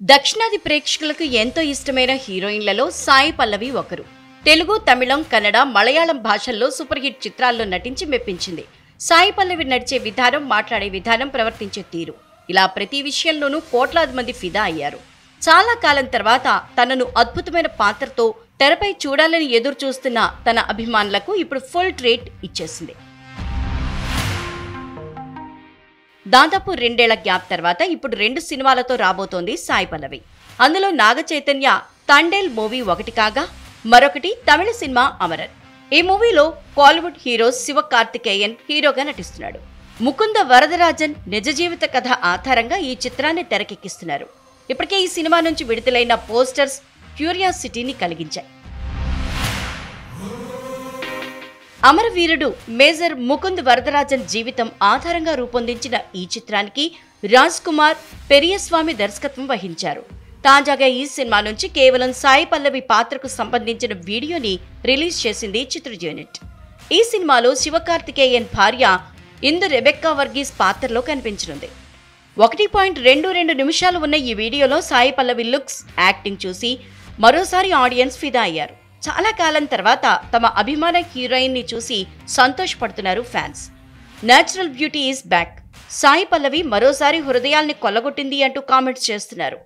దక్షిణాది ప్రేక్షకులకు ఎంతో ఇష్టమైన హీరోయిన్లలో సాయి పల్లవి ఒకరు. తెలుగు, తమిళం, కన్నడ, మలయాళం భాషల్లో సూపర్ హిట్ చిత్రాల్లో నటించి మెప్పించింది. సాయి పల్లవి నడిచే విధానం, మాట్లాడే విధానం, ప్రవర్తించే తీరు, ఇలా ప్రతి విషయంలోనూ కోట్లాది మంది ఫిదా అయ్యారు. చాలా కాలం తర్వాత తనను అద్భుతమైన పాత్రతో తెరపై చూడాలని ఎదురు చూస్తున్న తన అభిమానులకు ఇప్పుడు ఫుల్ ట్రీట్ ఇచ్చేసింది. దాదాపు 2 ఏళ్ల గ్యాప్ తర్వాత ఇప్పుడు 2 సినిమాలతో రాబోతోంది సాయి పల్లవి. అందులో నాగ చైతన్య తండేల్ మూవీ ఒకటి కాగా, మరొకటి తమిళ సినిమా అమరన్. ఈ మూవీలో కాలీవుడ్ హీరో శివకార్తికేయన్ హీరోగా నటిస్తున్నాడు. ముకుంద వరదరాజన్ నిజ జీవిత కథ ఆధారంగా ఈ చిత్రాన్ని తెరకెక్కిస్తున్నారు. ఇప్పటికే ఈ సినిమా నుంచి విడుదలైన పోస్టర్స్ క్యూరియాసిటీని కలిగించాయి. అమరవీరుడు మేజర్ ముకుంద్ వరదరాజన్ జీవితం ఆధారంగా రూపొందించిన ఈ చిత్రానికి రాజ్ కుమార్ పెరియస్వామి దర్శకత్వం వహించారు. తాజాగా ఈ సినిమా నుంచి కేవలం సాయి పల్లవి పాత్రకు సంబంధించిన వీడియోని రిలీజ్ చేసింది చిత్ర యూనిట్. ఈ సినిమాలో శివకార్తికేయన్ భార్య ఇందు రెబెక్కా వర్గీస్ పాత్రలో కనిపించనుంది. 1.22 నిమిషాలు ఉన్న ఈ వీడియోలో సాయి పల్లవి లుక్స్, యాక్టింగ్ చూసి మరోసారి ఆడియన్స్ ఫిదా అయ్యారు. చాలా కాలం తర్వాత తమ అభిమాన హీరోయిన్ ని చూసి సంతోషపడుతున్నారు fans. Natural beauty is back. Sai Pallavi మరోసారి హృదయాల్ని కొల్లగొట్టింది అంటూ కామెంట్స్ చేస్తున్నారు.